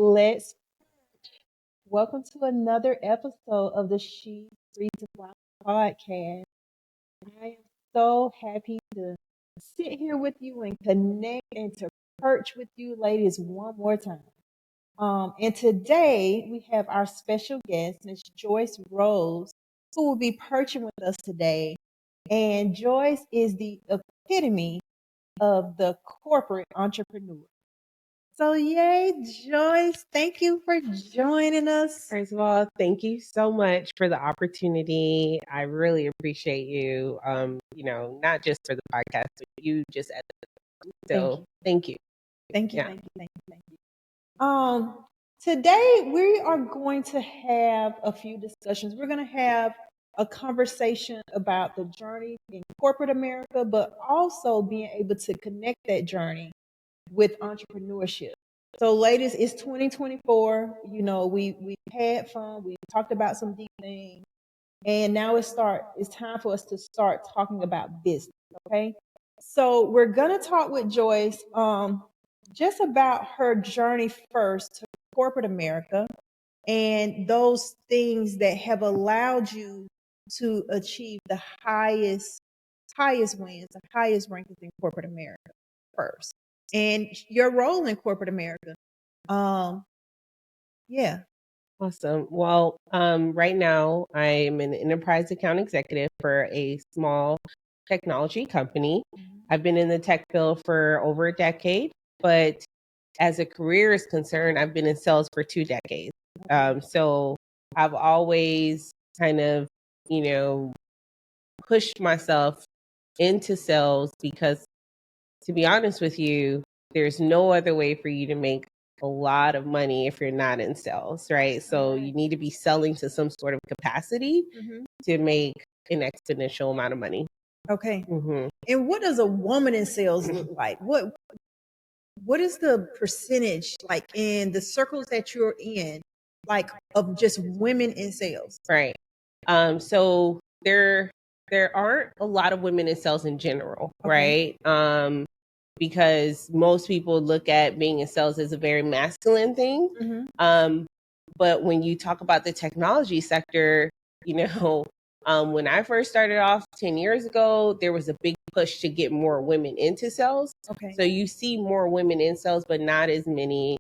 Let's welcome to another episode of the She Reads Aloud podcast. I am so happy to sit here with you and connect and to perch with you ladies one more time. And today we have our special guest, Miss Joyce Rose, who will be perching with us today. And Joyce is the epitome of the corporate entrepreneur. So, yay, Joyce, thank you for joining us. First of all, thank you so much for the opportunity. I really appreciate you. Not just for the podcast, but you just as so thank you. Thank you, thank you, thank you, thank you. Today we are going to have a few discussions. We're going to have a conversation about the journey in corporate America, but also being able to connect that journey with entrepreneurship. So, ladies, it's 2024. You know, we had fun. We talked about some deep things, and now it's time for us to start talking about business. Okay, so we're gonna talk with Joyce, just about her journey first to corporate America, and those things that have allowed you to achieve the highest wins, the highest rankings in corporate America first, and your role in corporate America. Yeah. Awesome. Well, right now I'm an enterprise account executive for a small technology company. I've been in the tech field for over a decade, but as a career is concerned, I've been in sales for 2 decades. So I've always kind of, pushed myself into sales because, to be honest with you, there's no other way for you to make a lot of money if you're not in sales, right? So you need to be selling to some sort of capacity to make an exponential amount of money. Okay. And what does a woman in sales look like? What is the percentage like in the circles that you're in, like of just women in sales? Right. So there aren't a lot of women in sales in general, right? Because most people look at being in sales as a very masculine thing. But when you talk about the technology sector, when I first started off 10 years ago, there was a big push to get more women into sales. So you see more women in sales, but not as many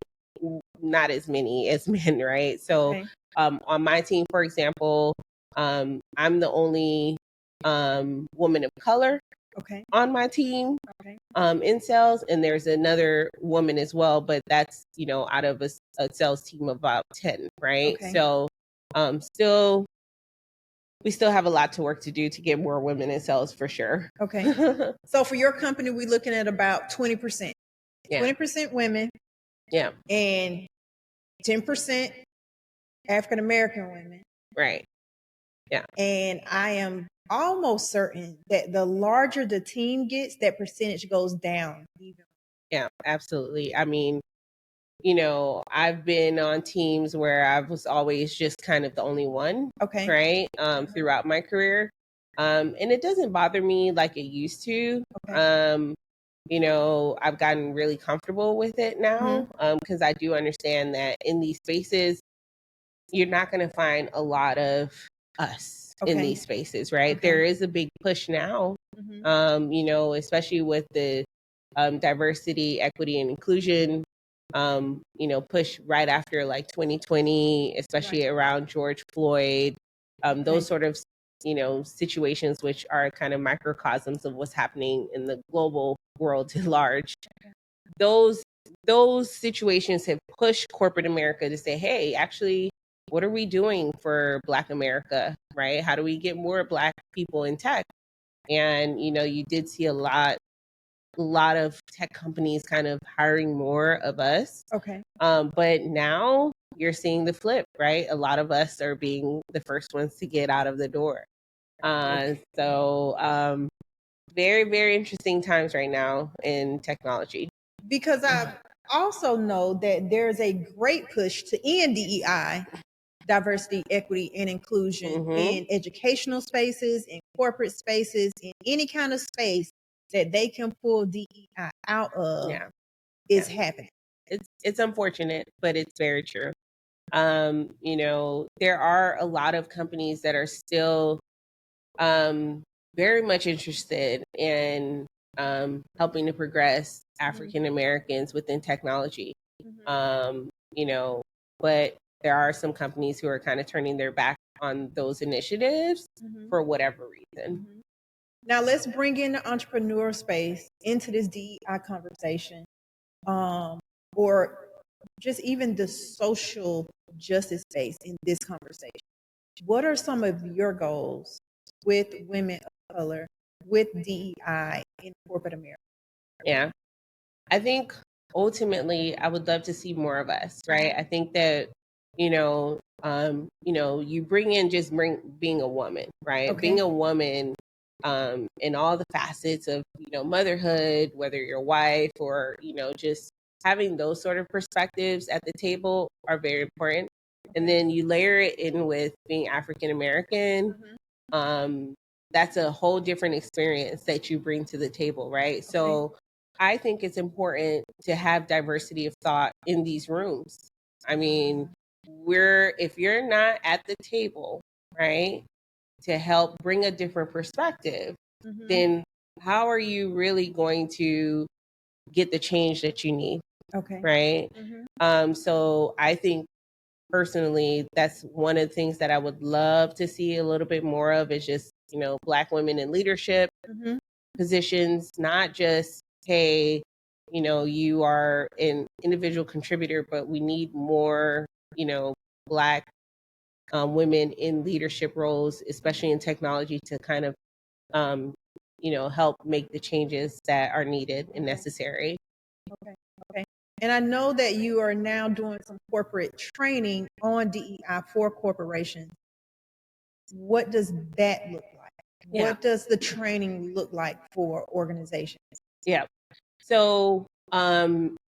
as men, right? So on my team, for example, I'm the only woman of color on my team in sales, and there's another woman as well, but that's out of a sales team of about 10, right? So we still have a lot to work to do to get more women in sales for sure. So for your company, we're looking at about 20%. 20% women. Yeah. And 10% African American women. Right. Yeah. And I am almost certain that the larger the team gets, that percentage goes down even. Yeah, absolutely. I mean, I've been on teams where I was always just kind of the only one, right? Throughout my career. And it doesn't bother me like it used to. I've gotten really comfortable with it now, because I do understand that in these spaces, you're not going to find a lot of us in these spaces, right? There is a big push now, especially with the diversity, equity, and inclusion, push right after like 2020, especially around George Floyd, those sort of, situations, which are kind of microcosms of what's happening in the global world at large. Those situations have pushed corporate America to say, hey, actually, what are we doing for Black America, right? How do we get more Black people in tech? And, you did see a lot of tech companies kind of hiring more of us. But now you're seeing the flip, right? A lot of us are being the first ones to get out of the door. So very, very interesting times right now in technology. Because I also know that there's a great push to end DEI, diversity, equity, and inclusion in educational spaces, in corporate spaces, in any kind of space that they can pull DEI out of is happening. It's unfortunate, but it's very true. You know, there are a lot of companies that are still very much interested in helping to progress African Americans within technology. You know, but there are some companies who are kind of turning their back on those initiatives for whatever reason. Now let's bring in the entrepreneur space into this DEI conversation, or just even the social justice space in this conversation. What are some of your goals with women of color, with DEI in corporate America? Yeah, I think ultimately I would love to see more of us, right? I think that, you know, you bring in just being a woman, right? Okay. Being a woman in all the facets of, you know, motherhood, whether you're a wife or, you know, just having those sort of perspectives at the table are very important. And then you layer it in with being African American. That's a whole different experience that you bring to the table, right? Okay. So I think it's important to have diversity of thought in these rooms. I mean, if you're not at the table, right, to help bring a different perspective, then how are you really going to get the change that you need? Okay. Right? So I think personally, that's one of the things that I would love to see a little bit more of is just, you know, Black women in leadership positions, not just, hey, you know, you are an individual contributor, but we need more, you know, Black women in leadership roles, especially in technology, to kind of, you know, help make the changes that are needed and necessary. Okay. Okay. And I know that you are now doing some corporate training on DEI for corporations. What does that look like? Yeah. What does the training look like for organizations? Yeah. So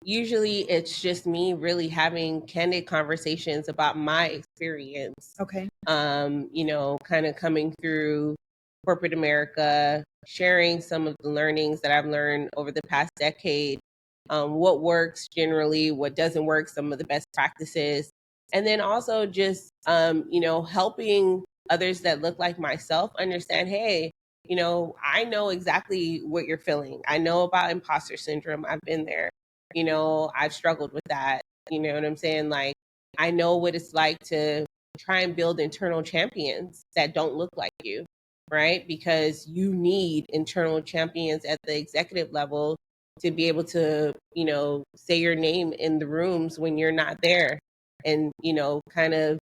usually it's just me really having candid conversations about my experience. Okay. You know, kind of coming through corporate America, sharing some of the learnings that I've learned over the past decade, what works generally, what doesn't work, some of the best practices, and then also just you know, helping others that look like myself understand, hey, you know, I know exactly what you're feeling. I know about imposter syndrome. I've been there. You know, I've struggled with that. You know what I'm saying? Like, I know what it's like to try and build internal champions that don't look like you, right? Because you need internal champions at the executive level to be able to, you know, say your name in the rooms when you're not there and, you know, kind of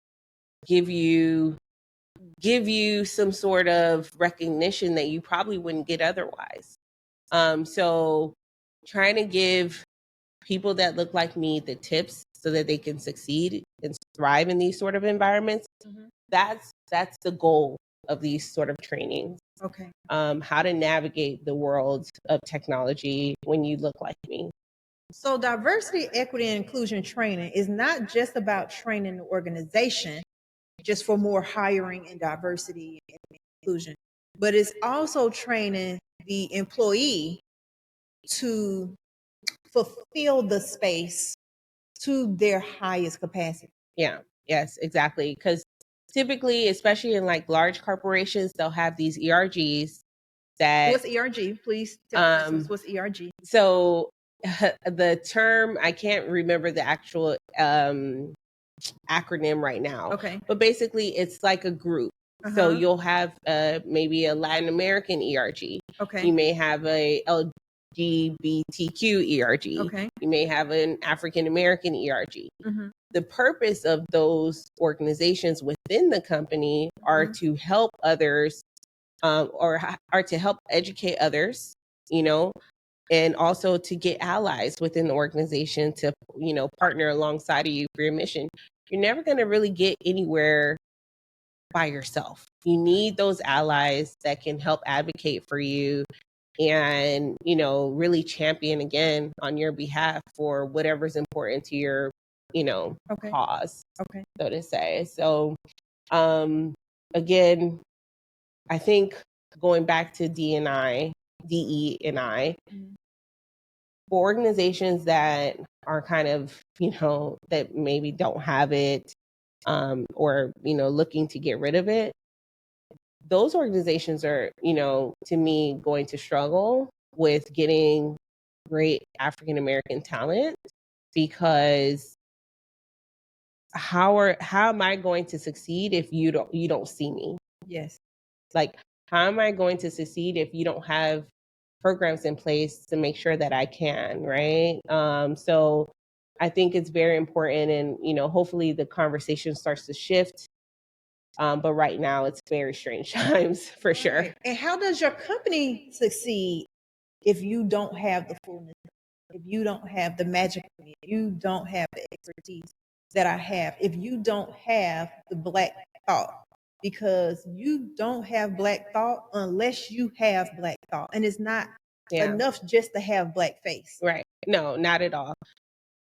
give you some sort of recognition that you probably wouldn't get otherwise. So trying to give people that look like me the tips so that they can succeed and thrive in these sort of environments. That's the goal of these sort of trainings. Okay. How to navigate the world of technology when you look like me. So diversity, equity, and inclusion training is not just about training the organization just for more hiring and diversity and inclusion, but it's also training the employee to fulfill the space to their highest capacity. Yeah, yes, exactly. Because typically, especially in like large corporations, they'll have these ERGs that. What's ERG? Please tell us what's ERG. So the term, I can't remember the actual acronym right now. Okay. But basically, it's like a group. So you'll have maybe a Latin American ERG. Okay. You may have a LGBTQ ERG. Okay. You may have an African American ERG. The purpose of those organizations within the company are to help others or are to help educate others, you know, and also to get allies within the organization to, you know, partner alongside of you for your mission. You're never going to really get anywhere by yourself. You need those allies that can help advocate for you and, you know, really champion again on your behalf for whatever's important to your, you know, cause, so to say. So, again, I think going back to DE and I, For organizations that are kind of, that maybe don't have it, or, looking to get rid of it, those organizations are, to me, going to struggle with getting great African American talent, because how am I going to succeed if you don't see me? Yes. Like, how am I going to succeed if you don't have programs in place to make sure that I can, right? So I think it's very important, and hopefully the conversation starts to shift. But right now it's very strange times for sure. Right. And how does your company succeed if you don't have the fullness, if you don't have the magic, if you don't have the expertise that I have, if you don't have the black thought? Because you don't have black thought unless you have black thought. And it's not enough just to have black face. Right. No, not at all.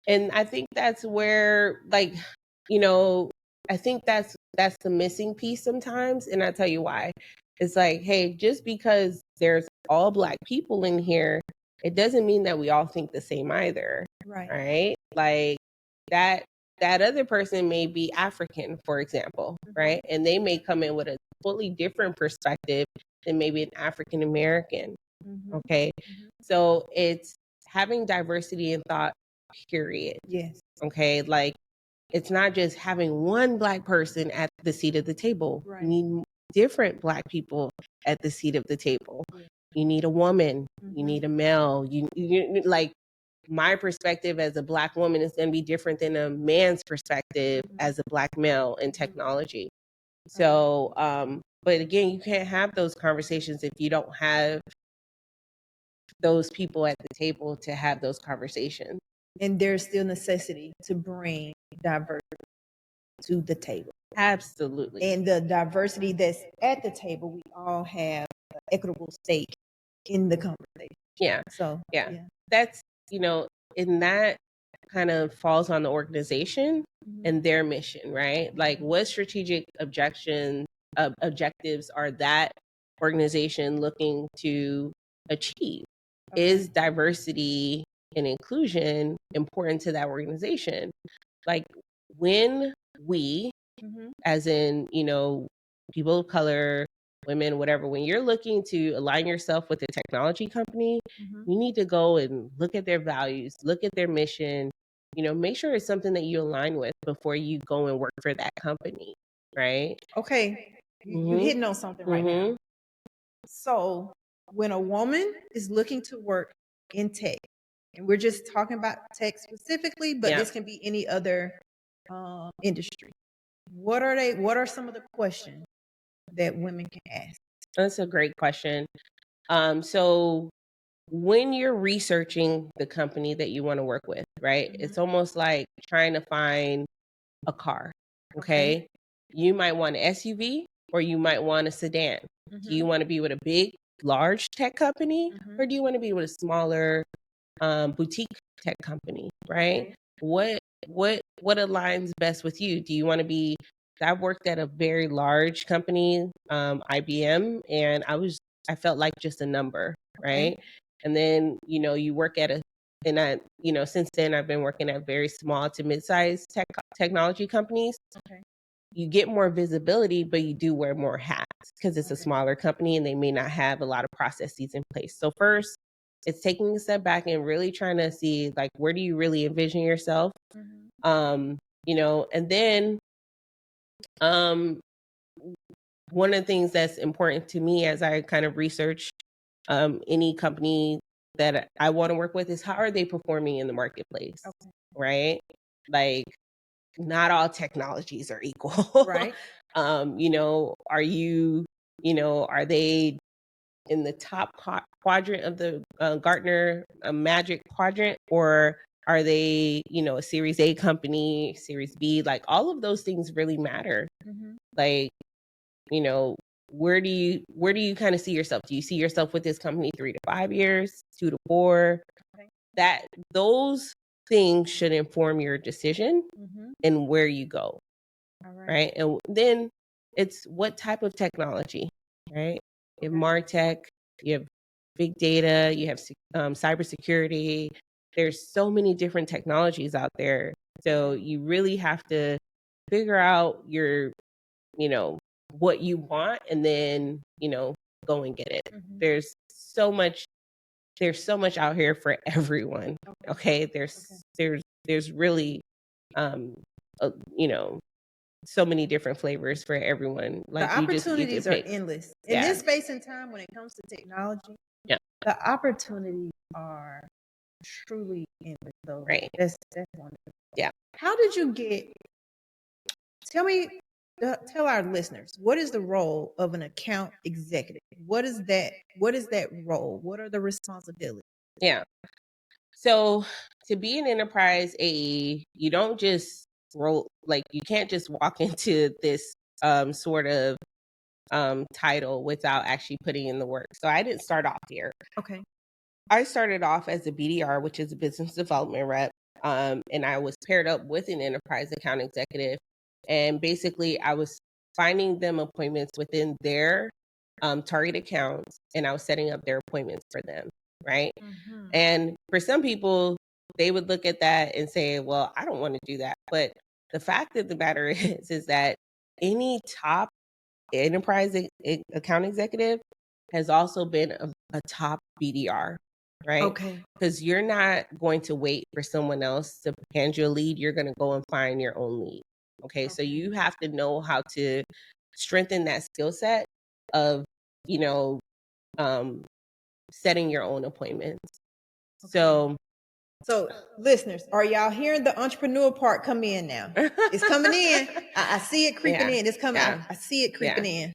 And I think that's where, I think that's the missing piece sometimes. And I'll tell you why. It's like, hey, just because there's all Black people in here, it doesn't mean that we all think the same either. Right. Like that other person may be African, for example, right? And they may come in with a fully different perspective than maybe an African American. Okay. So it's having diversity in thought, period. Yes. Okay. Like, it's not just having one Black person at the seat of the table. Right. You need different Black people at the seat of the table. Yeah. You need a woman. You need a male. You like, my perspective as a Black woman is going to be different than a man's perspective as a Black male in technology. So, but again, you can't have those conversations if you don't have those people at the table to have those conversations. And there's still necessity to bring diversity to the table. Absolutely. And the diversity that's at the table, we all have an equitable stake in the conversation. Yeah. So yeah. That's, and that kind of falls on the organization and their mission, right? Like, what strategic objectives are that organization looking to achieve? Is diversity and inclusion important to that organization? Like, when we, as in, people of color, women, whatever, when you're looking to align yourself with a technology company, you need to go and look at their values, look at their mission, make sure it's something that you align with before you go and work for that company, right? Okay. You're hitting on something right now. So when a woman is looking to work in tech, and we're just talking about tech specifically, but this can be any other industry. What are some of the questions that women can ask? That's a great question. So when you're researching the company that you want to work with, right? It's almost like trying to find a car. Okay. You might want an SUV or you might want a sedan. Do you want to be with a big, large tech company, or do you want to be with a smaller boutique tech company, right? What aligns best with you? Do you want to be? I worked at a very large company, IBM, and I felt like just a number, right? And then you work at since then I've been working at very small to mid-sized technology companies. You get more visibility, but you do wear more hats because it's a smaller company and they may not have a lot of processes in place. So first, it's taking a step back and really trying to see, like, where do you really envision yourself? And then one of the things that's important to me as I kind of research any company that I want to work with is, how are they performing in the marketplace? Right? Like, not all technologies are equal. Right. Are you, are they in the top quadrant of the Gartner Magic Quadrant, or are they, a Series A company, Series B? Like, all of those things really matter. Like, where do you kind of see yourself? Do you see yourself with this company 3 to 5 years, 2 to 4? That those things should inform your decision and where you go. Right. And then it's what type of technology, right? You have MarTech, you have big data, you have cybersecurity. There's so many different technologies out there. So you really have to figure out your, what you want, and then, go and get it. There's so much out here for everyone. Okay. There's really, so many different flavors for everyone. Like, the opportunities are endless in this space and time when it comes to technology. Yeah. The opportunities are truly endless, though. Right. That's wonderful. Yeah. How did you tell our listeners, what is the role of an account executive? What is that role? What are the responsibilities? Yeah. So to be an enterprise AE, you don't just you can't just walk into this sort of title without actually putting in the work. So I didn't start off here. Okay. I started off as a BDR, which is a business development rep. And I was paired up with an enterprise account executive. And basically I was finding them appointments within their target accounts, and I was setting up their appointments for them. Right. Mm-hmm. And for some people, they would look at that and say, well, I don't want to do that. But the fact of the matter is that any top enterprise account executive has also been a top BDR, right? Okay. Because you're not going to wait for someone else to hand you a lead. You're going to go and find your own lead. Okay. So you have to know how to strengthen that skill set of, setting your own appointments. Okay. So listeners, are y'all hearing the entrepreneur part come in now? It's coming in. I see it creeping in. It's coming. Yeah. I see it creeping in.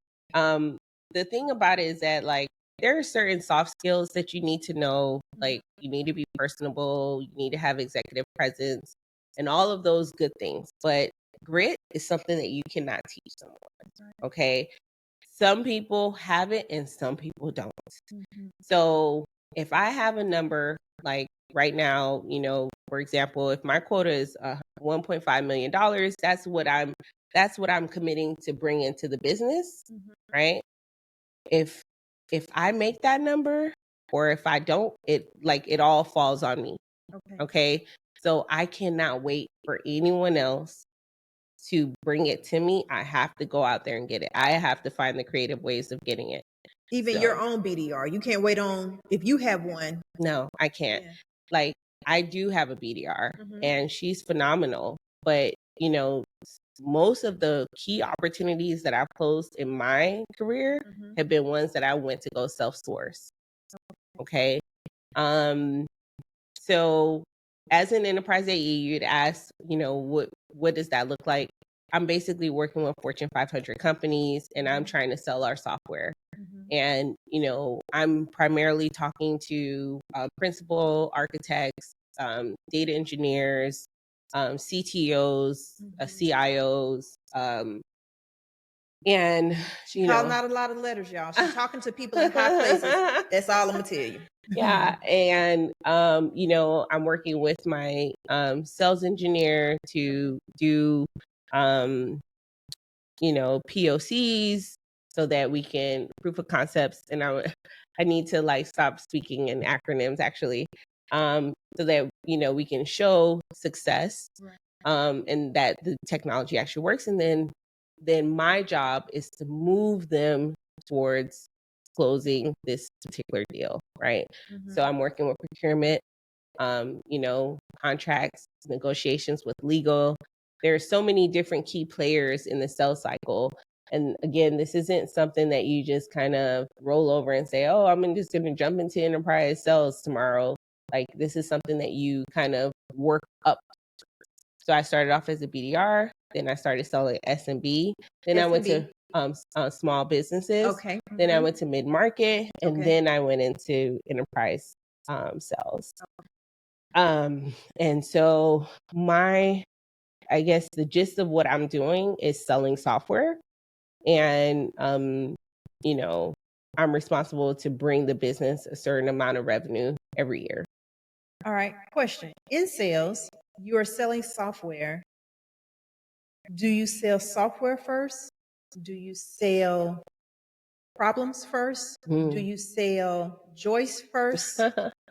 The thing about it is that, like, there are certain soft skills that you need to know. Like, you need to be personable, you need to have executive presence, and all of those good things. But grit is something that you cannot teach someone. Okay. Some people have it and some people don't. Mm-hmm. So if I have a number, like right now, for example, if my quota is $1.5 million, that's what I'm committing to bring into the business. Mm-hmm. Right. If I make that number, or if I don't, it all falls on me. Okay. So I cannot wait for anyone else to bring it to me. I have to go out there and get it. I have to find the creative ways of getting it. Even your own BDR, you can't wait on, if you have one. No, I can't. Yeah. Like, I do have a BDR, mm-hmm. and she's phenomenal. But, most of the key opportunities that I've closed in my career, mm-hmm. have been ones that I went to go self-source. Okay. So as an enterprise AE, you'd ask, what does that look like? I'm basically working with Fortune 500 companies, and I'm trying to sell our software. Mm-hmm. And, I'm primarily talking to principal architects, data engineers, CTOs, mm-hmm. CIOs, and calling out a lot of letters, y'all. She's talking to people in high places. That's all I'm gonna tell you. Yeah. And I'm working with my sales engineer to do POCs, so that we can proof of concepts. And I need to stop speaking in acronyms, actually, so that we can show success, and that the technology actually works. And then my job is to move them towards closing this particular deal, right? Mm-hmm. So I'm working with procurement, contracts, negotiations with legal. There are so many different key players in the sales cycle. And again, this isn't something that you just kind of roll over and say, oh, I'm just going to jump into enterprise sales tomorrow. Like, this is something that you kind of work up. So I started off as a BDR, then I started selling SMB, then I went to small businesses. Okay. Mm-hmm. Then I went to mid-market, and then I went into enterprise sales. And so I guess the gist of what I'm doing is selling software, and I'm responsible to bring the business a certain amount of revenue every year. All right. Question. In sales, you are selling software. Do you sell software first? Do you sell problems first? Do you sell Joyce first?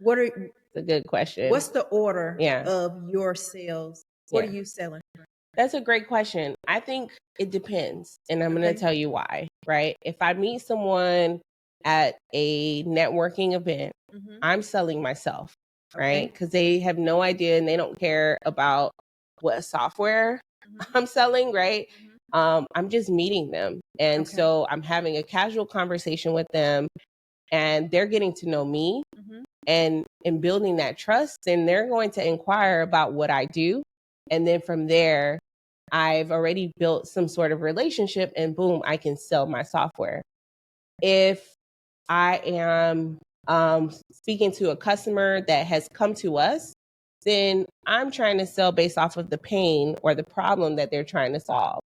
What are It's a good question. What's the order of your sales? What are you selling? That's a great question. I think it depends, and I'm going to tell you why, right? If I meet someone at a networking event, I'm selling myself, right? Because they have no idea and they don't care about what software I'm selling, right? I'm just meeting them. And so I'm having a casual conversation with them and they're getting to know me and in building that trust, then they're going to inquire about what I do. And then from there, I've already built some sort of relationship and boom, I can sell my software. If I am speaking to a customer that has come to us, then I'm trying to sell based off of the pain or the problem that they're trying to solve,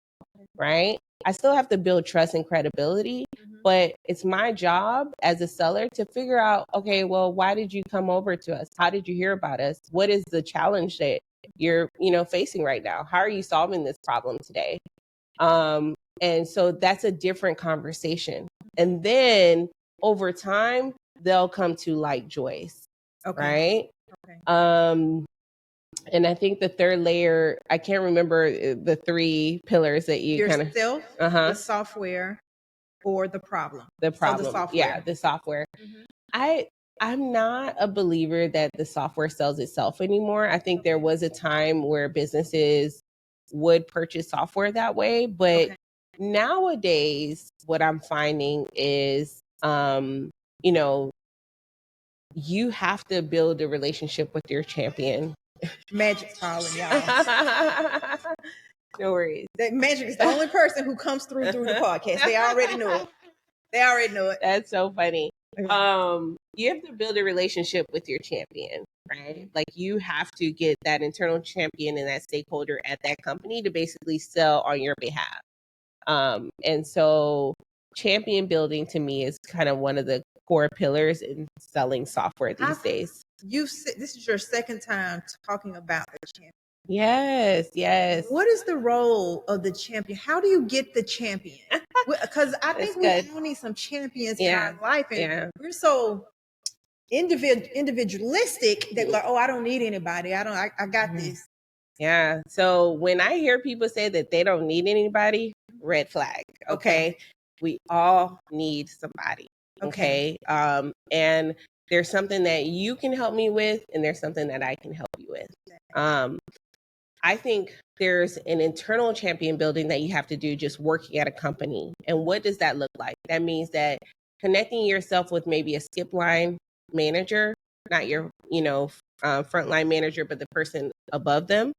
right? I still have to build trust and credibility, but it's my job as a seller to figure out, okay, well, why did you come over to us? How did you hear about us? What is the challenge that you're, facing right now? How are you solving this problem today? And so that's a different conversation. And then over time, they'll come to like Joyce, right? And I think the third layer, I can't remember the three pillars that you kind of yourself, the software, or the problem. The problem, so the software. the software. I'm not a believer that the software sells itself anymore. I think there was a time where businesses would purchase software that way, but nowadays, what I'm finding is, you have to build a relationship with your champion. Magic's calling, y'all. No worries. That Magic is the only person who comes through the podcast. They already know it. That's so funny. You have to build a relationship with your champion, right? Like you have to get that internal champion and that stakeholder at that company to basically sell on your behalf. And so champion building to me is kind of one of the core pillars in selling software these days. This is your second time talking about the champion. Yes. What is the role of the champion? How do you get the champion? Because I think we all need some champions in our life, and we're so individualistic that like, oh, I don't need anybody. I got this. Yeah. So when I hear people say that they don't need anybody, red flag. Okay. We all need somebody. Okay. And there's something that you can help me with, and there's something that I can help you with. I think there's an internal champion building that you have to do just working at a company. And what does that look like? That means that connecting yourself with maybe a skip line manager, not your, frontline manager, but the person above them.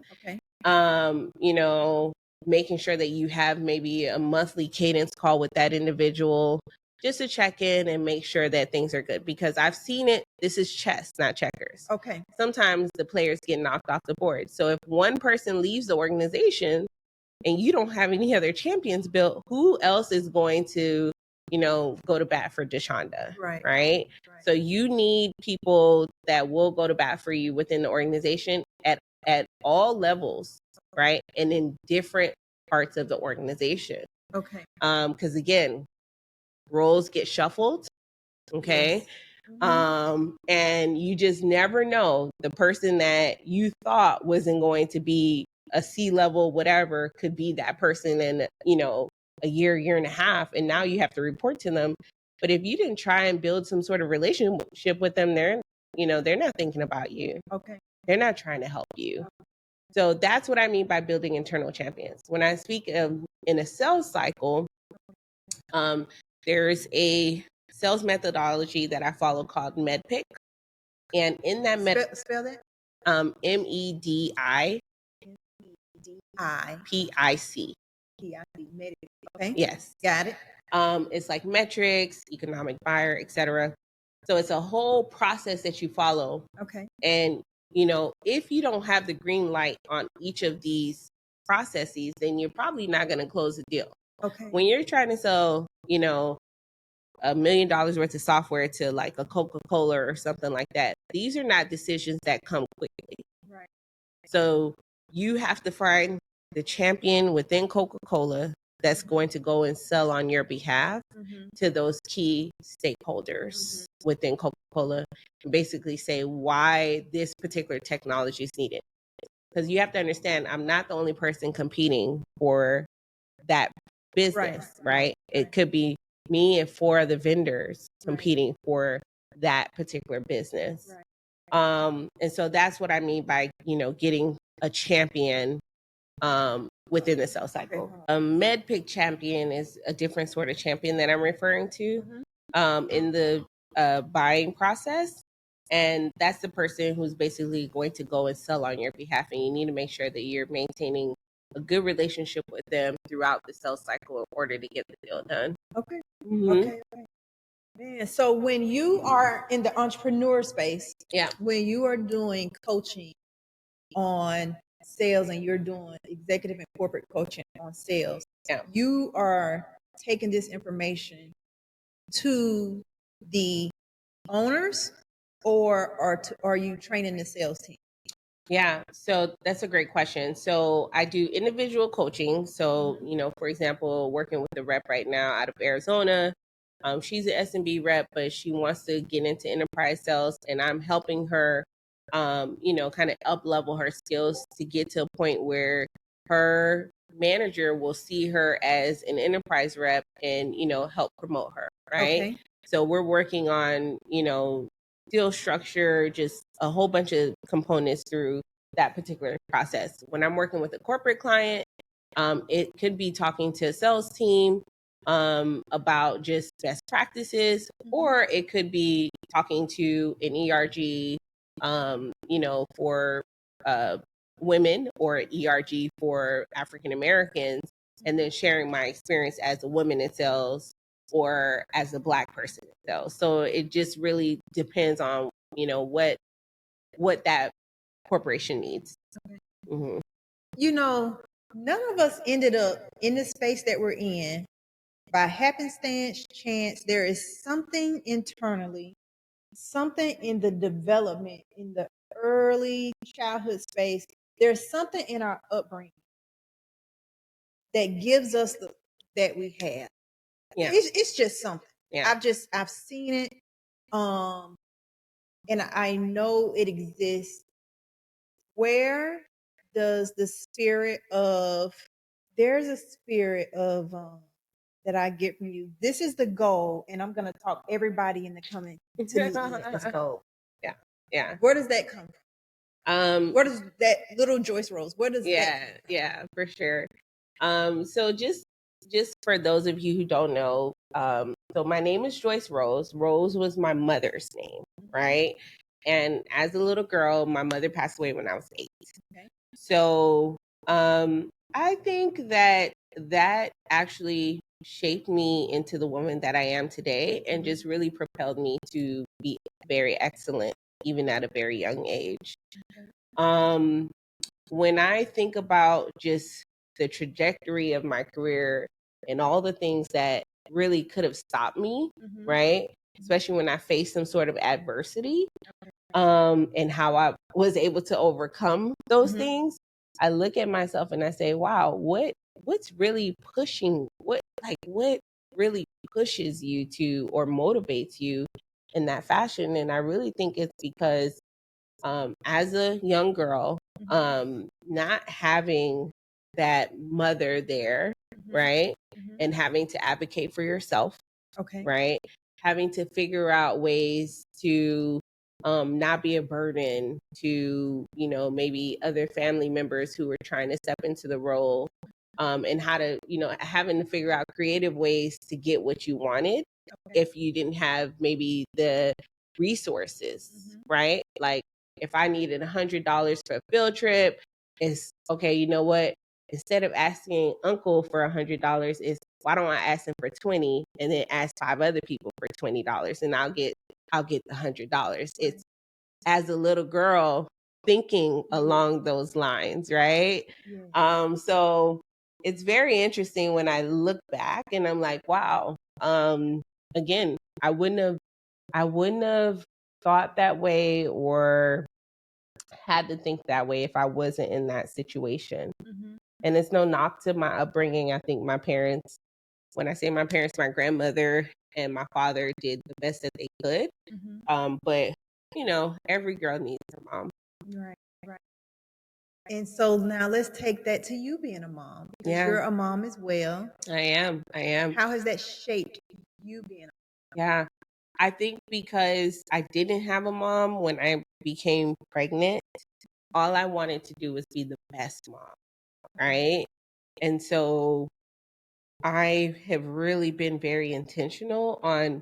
Making sure that you have maybe a monthly cadence call with that individual just to check in and make sure that things are good, because I've seen it. This is chess, not checkers. Sometimes the players get knocked off the board. So if one person leaves the organization and you don't have any other champions built, who else is going to, go to bat for Deshonda? Right. So you need people that will go to bat for you within the organization at all levels, right? And in different parts of the organization. Because again, roles get shuffled. Okay. And you just never know. The person that you thought wasn't going to be a C-level, whatever, could be that person in, a year and a half. And now you have to report to them. But if you didn't try and build some sort of relationship with them, they're not thinking about you. They're not trying to help you. So that's what I mean by building internal champions. When I speak of in a sales cycle, there's a sales methodology that I follow called MEDPIC. And in that spell that? MEDI PIC. Okay. Yes. Got it. It's like metrics, economic buyer, etc. So it's a whole process that you follow. And if you don't have the green light on each of these processes, then you're probably not going to close the deal. When you're trying to sell, $1 million worth of software to like a Coca-Cola or something like that, these are not decisions that come quickly. So you have to find the champion within Coca-Cola that's going to go and sell on your behalf to those key stakeholders within Coca-Cola and basically say why this particular technology is needed. Because you have to understand, I'm not the only person competing for that business, right? It could be me and 4 other vendors competing for that particular business. And so that's what I mean by, getting a champion within the sales cycle. A MedPick champion is a different sort of champion that I'm referring to in the buying process. And that's the person who's basically going to go and sell on your behalf. And you need to make sure that you're maintaining a good relationship with them throughout the sales cycle in order to get the deal done. Okay. Okay. Man, so when you are in the entrepreneur space, when you are doing coaching on sales and you're doing executive and corporate coaching on sales, you are taking this information to the owners or are you training the sales team? Yeah, so that's a great question. So I do individual coaching. So, for example, working with a rep right now out of Arizona. She's an SMB rep, but she wants to get into enterprise sales, and I'm helping her, kind of up level her skills to get to a point where her manager will see her as an enterprise rep and, help promote her, right? Okay. So we're working on, deal structure, just a whole bunch of components through that particular process. When I'm working with a corporate client, it could be talking to a sales team about just best practices, or it could be talking to an ERG, for women, or ERG for African Americans, and then sharing my experience as a woman in sales or as a Black person in sales. So it just really depends on, what that corporation needs. Okay. None of us ended up in the space that we're in by happenstance, chance. There is something internally, something in the development, in the early childhood space. There's something in our upbringing that gives us that we have. Yeah. It's just something. Yeah. I've seen it. And I know it exists. Where does the spirit of, there's a spirit of that I get from you. This is the goal, and I'm gonna talk everybody in the coming to meet me at this goal. Yeah. Yeah. Where does that come from? Where does that little Joyce Rose? Where does that? Yeah, for sure. So just for those of you who don't know, so my name is Joyce Rose. Rose was my mother's name, right? And as a little girl, my mother passed away when I was 8. Okay. So I think that actually shaped me into the woman that I am today, and just really propelled me to be very excellent, even at a very young age. When I think about just the trajectory of my career and all the things that really could have stopped me, right? Especially when I faced some sort of adversity, and how I was able to overcome those things, I look at myself and I say, wow, what's really pushing, what really pushes you to, or motivates you in that fashion? And I really think it's because as a young girl, not having that mother there, right? And having to advocate for yourself, okay, right? Having to figure out ways to not be a burden to, maybe other family members who are trying to step into the role, and how to, having to figure out creative ways to get what you wanted, okay, if you didn't have maybe the resources, right? Like, if I needed $100 for a field trip, it's okay, you know what? Instead of asking uncle for $100, is why don't I ask him for 20 and then ask 5 other people for $20, and I'll get the $100. It's, as a little girl, thinking along those lines, right? Yeah. So it's very interesting when I look back and I'm like, wow. Again, I wouldn't have thought that way or had to think that way if I wasn't in that situation. And it's no knock to my upbringing. I think my parents, when I say my parents, my grandmother and my father did the best that they could. But you know, every girl needs a mom. Right, right. And so now let's take that to you being a mom. Because you're a mom as well. I am. How has that shaped you being a mom? Yeah. I think because I didn't have a mom when I became pregnant, all I wanted to do was be the best mom. Right. And so I have really been very intentional on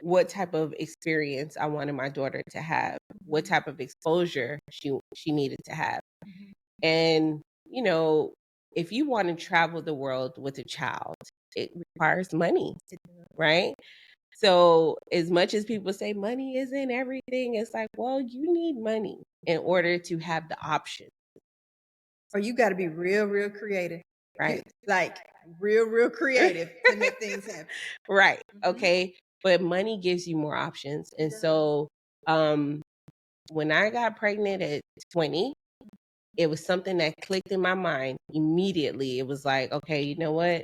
what type of experience I wanted my daughter to have, what type of exposure she needed to have. And, you know, if you want to travel the world with a child, it requires money, right? So as much as people say money isn't everything, it's like, well, you need money in order to have the option. Or you got to be real, real creative. Right. Like real, real creative to make things happen. Right. Okay. But money gives you more options. And so when I got pregnant at 20, it was something that clicked in my mind immediately. It was like, okay, you know what?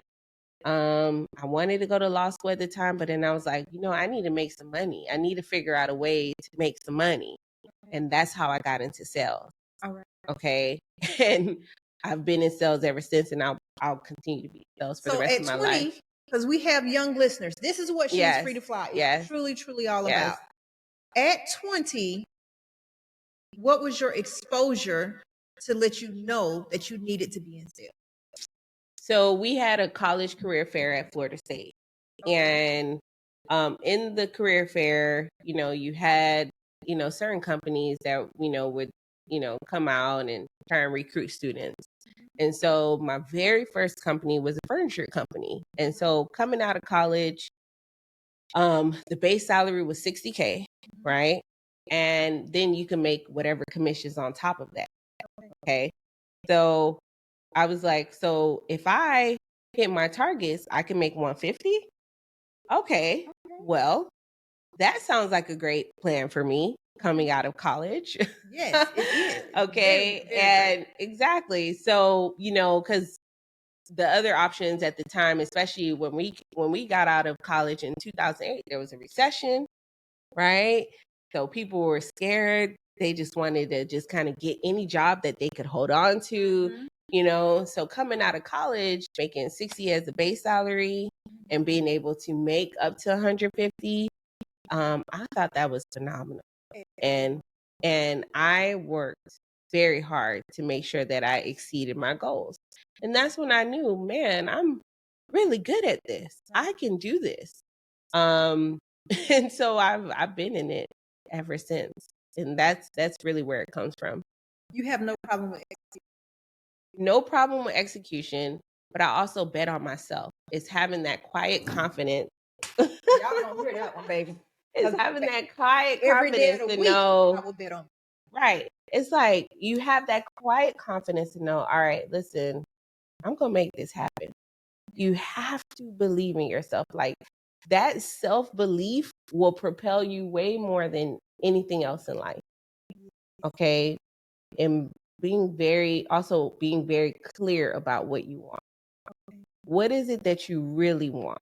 I wanted to go to law school at the time, but then I was like, you know, I need to make some money. I need to figure out a way to make some money. And that's how I got into sales. All right. Okay. And I've been in sales ever since, and I'll continue to be in sales for the rest of my life. Because we have young listeners. This is what She's Free to Fly is truly, truly all about. At 20, what was your exposure to let you know that you needed to be in sales? So we had a college career fair at Florida State. And in the career fair, you know, you had, you know, certain companies that, you know, would, you know, come out and try and recruit students. And so my very first company was a furniture company. And so coming out of college, the base salary was $60K, right? And then you can make whatever commissions on top of that. Okay. So I was like, so if I hit my targets, I can make 150. Okay. Well, that sounds like a great plan for me coming out of college. Yes, it is. Okay. Very, very and great. Exactly. So, you know, because the other options at the time, especially when we got out of college in 2008, there was a recession, right? So people were scared. They just wanted to just kind of get any job that they could hold on to, you know. So coming out of college, making 60 as a base salary and being able to make up to 150, I thought that was phenomenal. And I worked very hard to make sure that I exceeded my goals. And that's when I knew, man, I'm really good at this. I can do this. And so I've been in it ever since. And that's really where it comes from. You have no problem with execution. No problem with execution, but I also bet on myself. It's having that quiet confidence. Y'all gonna hear that one, baby. It's having that quiet confidence to know. I will bet on. Right. It's like you have that quiet confidence to know, all right, listen, I'm going to make this happen. You have to believe in yourself. Like that self-belief will propel you way more than anything else in life. Okay. And being very clear about what you want. What is it that you really want?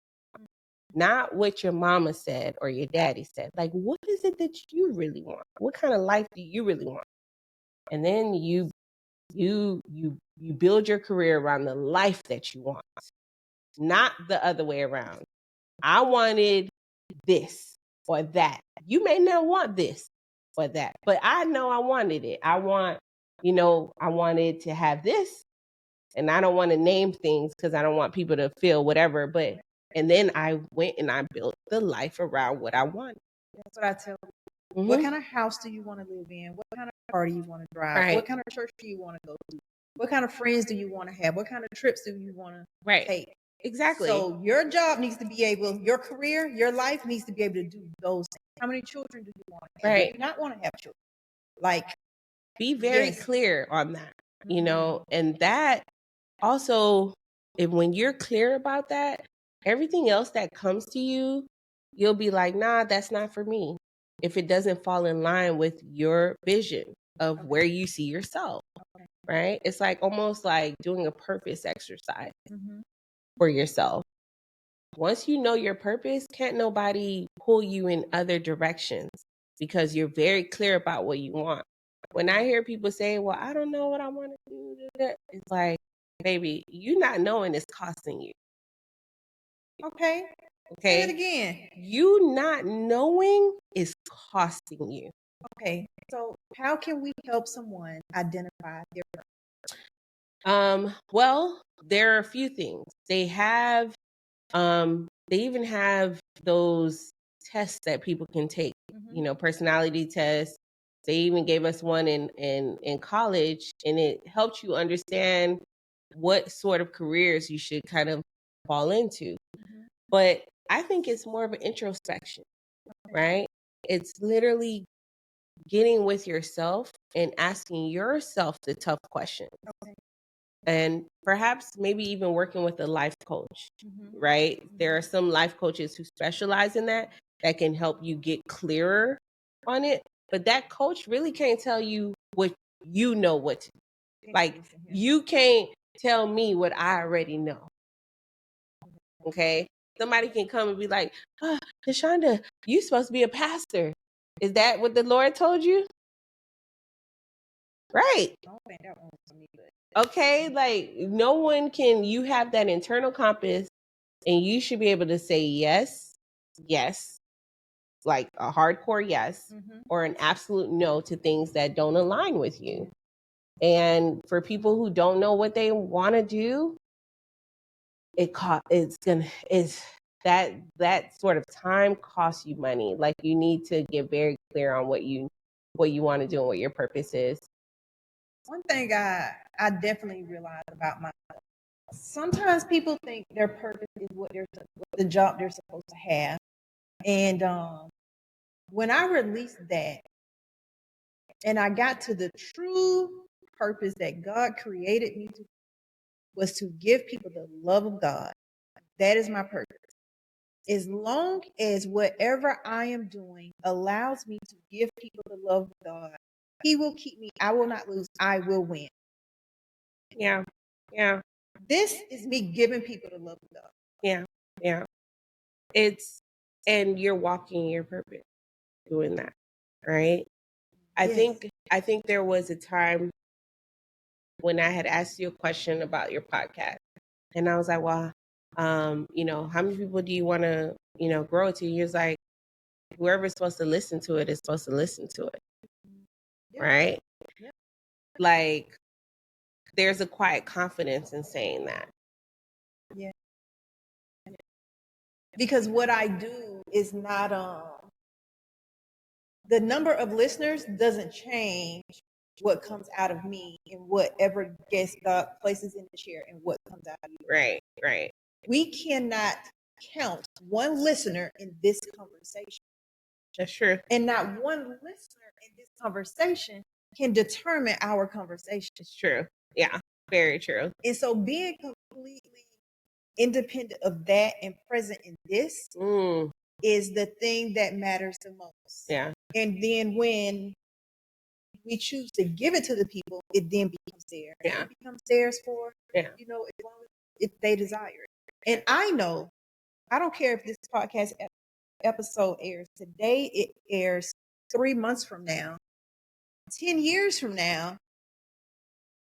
Not what your mama said or your daddy said. Like, what is it that you really want? What kind of life do you really want? And then you build your career around the life that you want, not the other way around. I wanted this or that. You may not want this or that, but I know I wanted it. I wanted to have this, and I don't want to name things because I don't want people to feel whatever, but and then I went and I built the life around what I wanted. That's what I tell you. What kind of house do you want to live in? What kind of car do you want to drive? Right. What kind of church do you want to go to? What kind of friends do you want to have? What kind of trips do you want to take? Exactly. So your job needs to be able, your career, your life needs to be able to do those things. How many children do you want to have? Right. Do you not want to have children? Like, be very clear on that, you know, and that also, when you're clear about that, everything else that comes to you, you'll be like, nah, that's not for me. If it doesn't fall in line with your vision of where you see yourself. right? It's like almost like doing a purpose exercise for yourself. Once you know your purpose, can't nobody pull you in other directions because you're very clear about what you want. When I hear people say, well, I don't know what I want to do, it's like, baby, you not knowing is costing you. Okay. Okay. Say it again. You not knowing is costing you. Okay. So how can we help someone identify their purpose? Well, there are a few things. They have they even have those tests that people can take, you know, personality tests. They even gave us one in college, and it helps you understand what sort of careers you should kind of fall into. But I think it's more of an introspection, right? It's literally getting with yourself and asking yourself the tough questions. And perhaps maybe even working with a life coach, right? There are some life coaches who specialize in that can help you get clearer on it. But that coach really can't tell you what you know what to do. Like, you can't tell me what I already know. Okay? Somebody can come and be like, Tashonda, you're supposed to be a pastor. Is that what the Lord told you? Right. Okay, like no one can, you have that internal compass and you should be able to say yes, like a hardcore yes, or an absolute no to things that don't align with you. And for people who don't know what they want to do, it's that sort of time costs you money. Like, you need to get very clear on what you want to do and what your purpose is. One thing I definitely realized about myself, sometimes people think their purpose is what the job they're supposed to have. And when I released that and I got to the true purpose that God created me to, was to give people the love of God. That is my purpose. As long as whatever I am doing allows me to give people the love of God, He will keep me. I will not lose. I will win. Yeah. Yeah. This is me giving people the love of God. Yeah. Yeah. And you're walking your purpose doing that, right? I think there was a time when I had asked you a question about your podcast, and I was like, well, you know, how many people do you want to, you know, grow it to? You're like, whoever's supposed to listen to it is supposed to listen to it. Yeah. Right? Yeah. Like, there's a quiet confidence in saying that. Yeah. Because what I do is not the number of listeners doesn't change what comes out of me and whatever guest God places in the chair and what comes out of you. Right, right. We cannot count one listener in this conversation. That's true. And not one listener in this conversation can determine our conversation. It's true. Yeah, very true. And so being completely independent of that and present in this is the thing that matters the most. Yeah. And then when we choose to give it to the people, it then becomes theirs. Yeah. It becomes theirs for, you know, as long as if they desire it. And I know, I don't care if this podcast episode airs today, it airs 3 months from now, 10 years from now,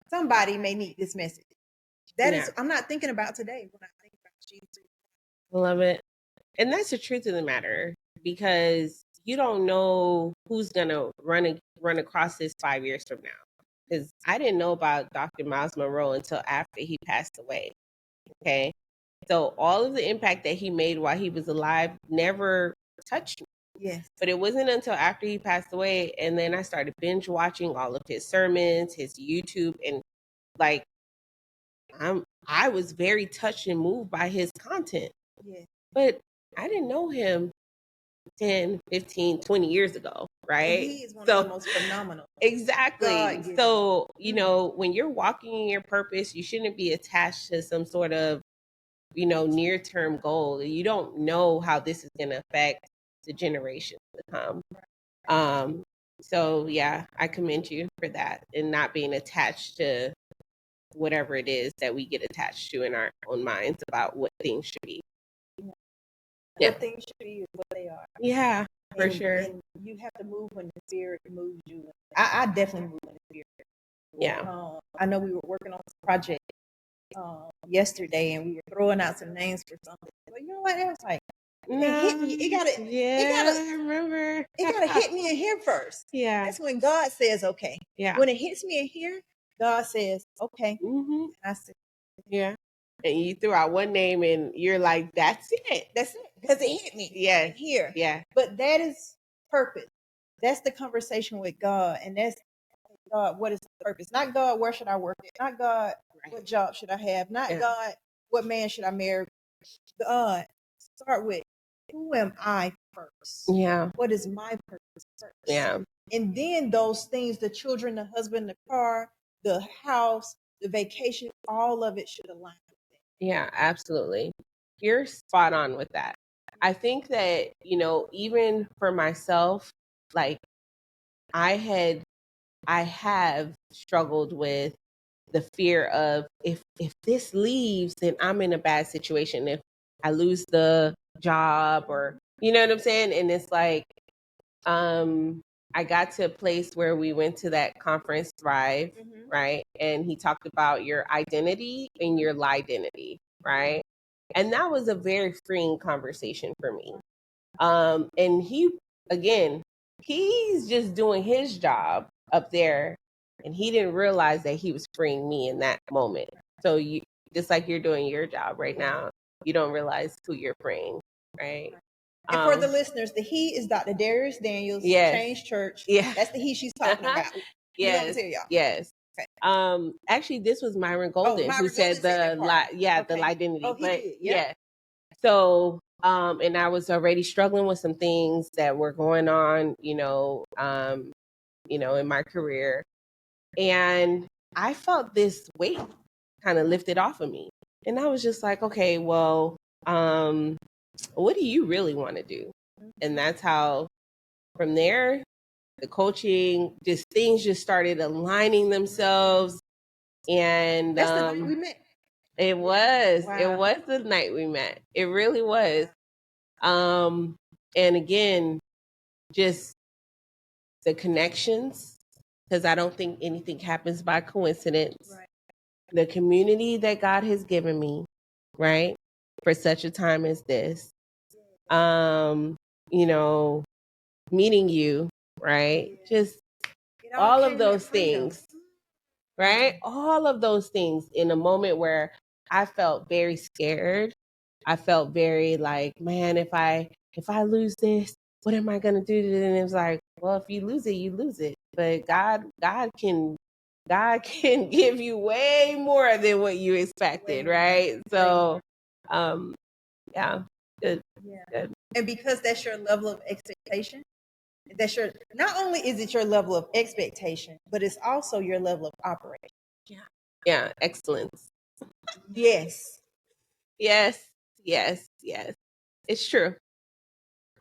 somebody may need this message. That is, I'm not thinking about today when I think about Jesus. I love it. And that's the truth of the matter, because you don't know who's going to run across this 5 years from now. Because I didn't know about Dr. Miles Monroe until after he passed away. Okay. So all of the impact that he made while he was alive never touched me. Yes. But it wasn't until after he passed away, and then I started binge watching all of his sermons, his YouTube, and like I was very touched and moved by his content. Yes. But I didn't know him 10, 15, 20 years ago, right? And he is one of the most phenomenal. Exactly. So, you know, when you're walking in your purpose, you shouldn't be attached to some sort of, you know, near-term goal. You don't know how this is going to affect the generations to come. So yeah, I commend you for that and not being attached to whatever it is that we get attached to in our own minds about what things should be. Yeah. What things should be is what they are. Yeah, for sure. And you have to move when the spirit moves you. I definitely move when the spirit. Yeah. I know we were working on some project yesterday, and we were throwing out some names for something. But you know what? It was like, it hit me. It gotta. I remember. It gotta hit me in here first. Yeah. That's when God says, "Okay." Yeah. When it hits me in here, God says, "Okay." Mm-hmm. And I said, "Yeah." And you threw out one name, and you're like, "That's it. That's it," because it hit me. Yeah. Here. Yeah. But that is purpose. That's the conversation with God, and that's God. What is the purpose? Not God. Where should I work at? Not God. Right. What job should I have? Not God. What man should I marry? God. Start with, who am I first? Yeah. What is my purpose first? Yeah. And then those things, the children, the husband, the car, the house, the vacation, all of it should align with that. Yeah, absolutely. You're spot on with that. I think that, even for myself, like I have struggled with the fear of if this leaves, then I'm in a bad situation. If I lose the job, or you know what I'm saying? And it's like, I got to a place where we went to that conference, Thrive, right? And he talked about your identity and your identity, right? And that was a very freeing conversation for me. And he's just doing his job up there, and he didn't realize that he was freeing me in that moment. So you, just like you're doing your job right now, you don't realize who you're freeing, right? And for the listeners, the he is Dr. Darius Daniels, Change Church. Yeah. That's the he she's talking about. You want me to tell y'all? Yes. Okay. Actually, this was Myron Golden who said the identity. Oh, he did. Yeah. So, and I was already struggling with some things that were going on, in my career, and I felt this weight kind of lifted off of me, and I was just like, okay, well, what do you really want to do? And that's how, from there, the coaching, just things just started aligning themselves. And that's the night we met. It was. Wow. It was the night we met. It really was. And again, just the connections, because I don't think anything happens by coincidence. Right. The community that God has given me, right, for such a time as this. Meeting you, right? Just all of those things, right? All of those things in a moment where I felt very scared. I felt very like, man, if I lose this, what am I gonna do? And it was like, well, if you lose it, you lose it. But God can give you way more than what you expected, right? So, yeah, good. Yeah. Good. And because that's your level of expectation, not only is it your level of expectation, but it's also your level of operation. Yeah. Yeah. Excellence. Yes. Yes. Yes. Yes. It's true.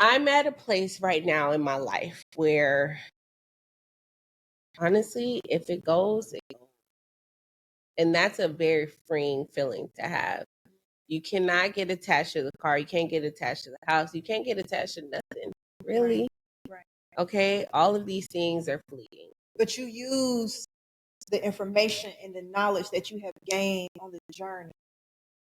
I'm at a place right now in my life where, honestly, if it goes, it goes. And that's a very freeing feeling to have. You cannot get attached to the car. You can't get attached to the house. You can't get attached to nothing. Really? Right. Okay? All of these things are fleeting. But you use the information and the knowledge that you have gained on the journey,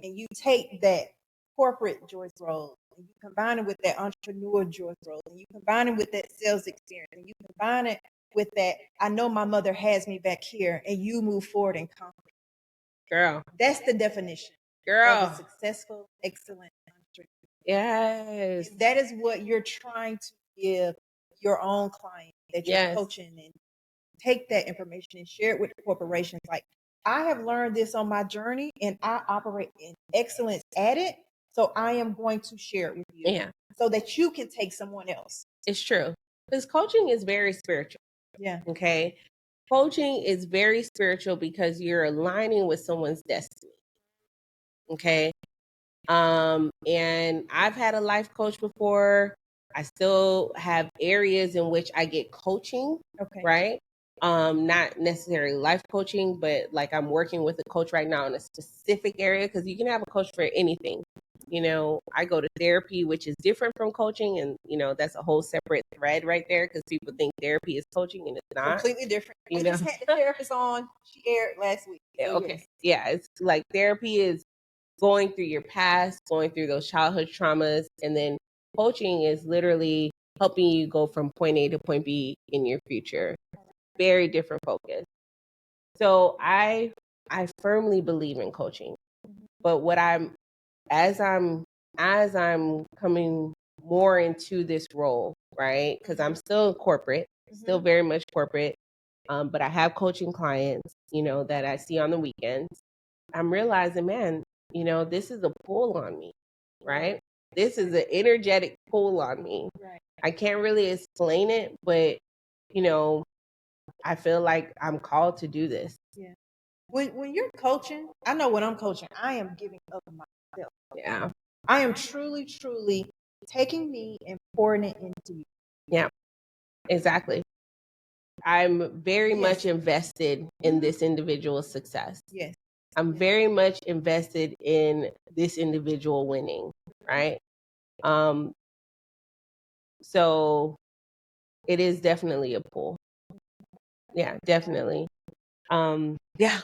and you take that corporate Joyce Rose, and you combine it with that entrepreneur Joyce Rose, and you combine it with that sales experience, and you combine it with that, I know my mother has me back here, and you move forward and conquer. Girl. That's the definition. Girl. Of a successful, excellent entrepreneur. Yes. And that is what you're trying to give your own client that you're coaching, and take that information and share it with the corporations. Like, I have learned this on my journey, and I operate in excellence at it. So I am going to share it with you. Yeah. So that you can take someone else. It's true. Because coaching is very spiritual. Yeah. Okay. Coaching is very spiritual because you're aligning with someone's destiny. Okay. And I've had a life coach before. I still have areas in which I get coaching, right? Not necessarily life coaching, but like I'm working with a coach right now in a specific area, because you can have a coach for anything. You know, I go to therapy, which is different from coaching, and you know that's a whole separate thread right there, because people think therapy is coaching and it's not. Completely different. I just had the therapist on. She aired last week. So okay. Yes. Yeah, it's like therapy is going through your past, going through those childhood traumas, and then coaching is literally helping you go from point A to point B in your future. Very different focus. So I firmly believe in coaching. But what as I'm coming more into this role, right? Because I'm still in corporate, still very much corporate. But I have coaching clients, you know, that I see on the weekends. I'm realizing, man, you know, this is a pull on me, right? This is an energetic pull on me. Right. I can't really explain it, but you know, I feel like I'm called to do this. Yeah. When you're coaching, I know when I'm coaching, I am giving up myself. Yeah. I am truly, truly taking me and pouring it into you. Yeah. Exactly. I'm very much invested in this individual's success. Yes. I'm very much invested in this individual winning, right? So it is definitely a pull. Yeah, definitely. Yeah.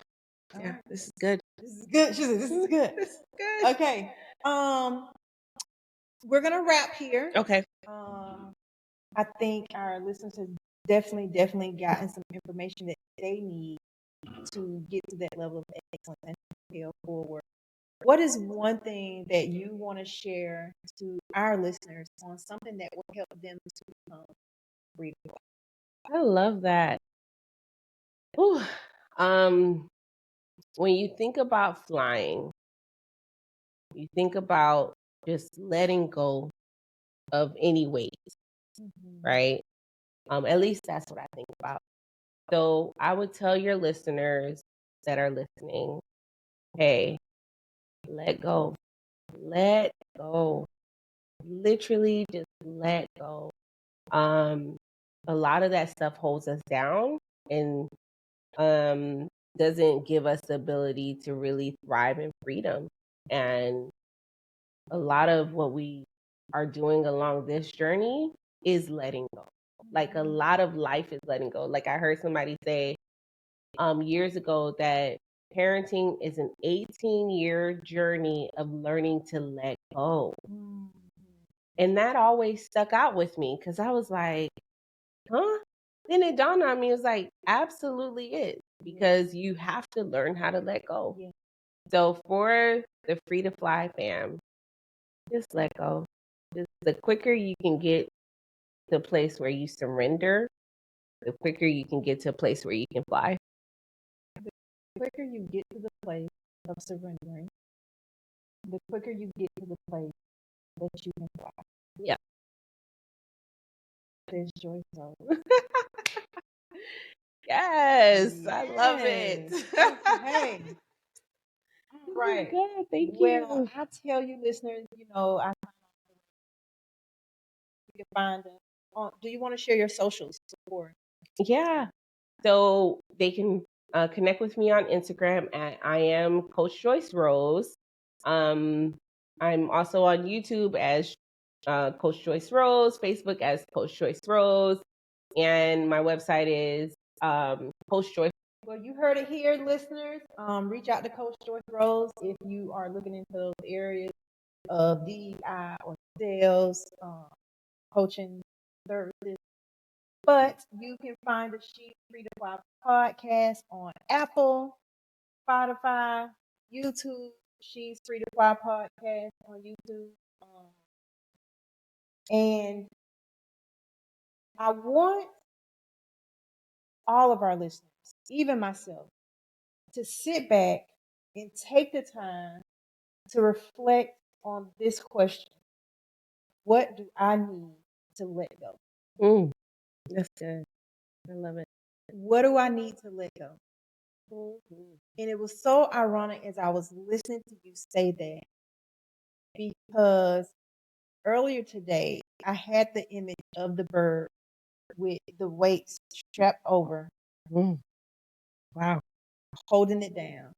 Yeah, this is good. This is good. She said, this is good. This is good. Okay. We're gonna wrap here. Okay. I think our listeners have definitely gotten some information that they need to get to that level of excellence and propel forward. What is one thing that you want to share to our listeners on something that will help them to become free to fly? I love that. Whew. When you think about flying, you think about just letting go of any weight, right? At least that's what I think about. So I would tell your listeners that are listening, hey, let go. Let go. Literally just let go. A lot of that stuff holds us down and doesn't give us the ability to really thrive in freedom. And a lot of what we are doing along this journey is letting go. Like a lot of life is letting go. Like I heard somebody say years ago that parenting is an 18-year journey of learning to let go. And that always stuck out with me because I was like, huh? Then it dawned on me, it was like, absolutely is, because you have to learn how to let go. Yeah. So for the Free to Fly fam, just let go. Just the quicker you can get to a place where you surrender, the quicker you can get to a place where you can fly. The quicker you get to the place of surrendering, the quicker you get to the place that you can fly. Yeah. There's Joyce Rose. Yes, I love it. Okay. Right. Good. Thank you. Well, I tell you, listeners, you know, you can find them. Do you want to share your socials before? Yeah. So they can connect with me on Instagram at I am Coach Joyce Rose. I'm also on YouTube as Coach Joyce Rose, Facebook as Coach Joyce Rose, and my website is Coach Joyce. Well, you heard it here, listeners. Reach out to Coach Joyce Rose if you are looking into those areas of DEI or sales, coaching services. But you can find the She's Free to Fly podcast on Apple, Spotify, YouTube. She's Free to Fly podcast on YouTube. And I want all of our listeners, even myself, to sit back and take the time to reflect on this question. What do I need to let go? That's good. I love it. What do I need to let go? And it was so ironic as I was listening to you say that, because earlier today, I had the image of the bird with the weights strapped over. Wow. Holding it down.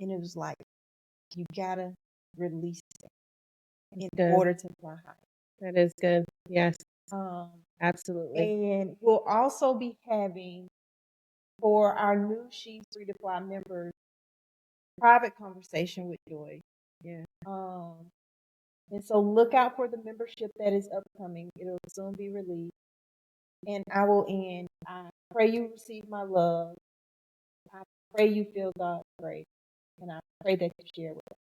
And it was like, you gotta release it in order to fly high. That is good. Yes. Absolutely. And we'll also be having, for our new She's Free to Fly members, private conversation with Joy. Yeah. And so look out for the membership that is upcoming. It'll soon be released. And I will end. I pray you receive my love. I pray you feel God's grace. And I pray that you share with us.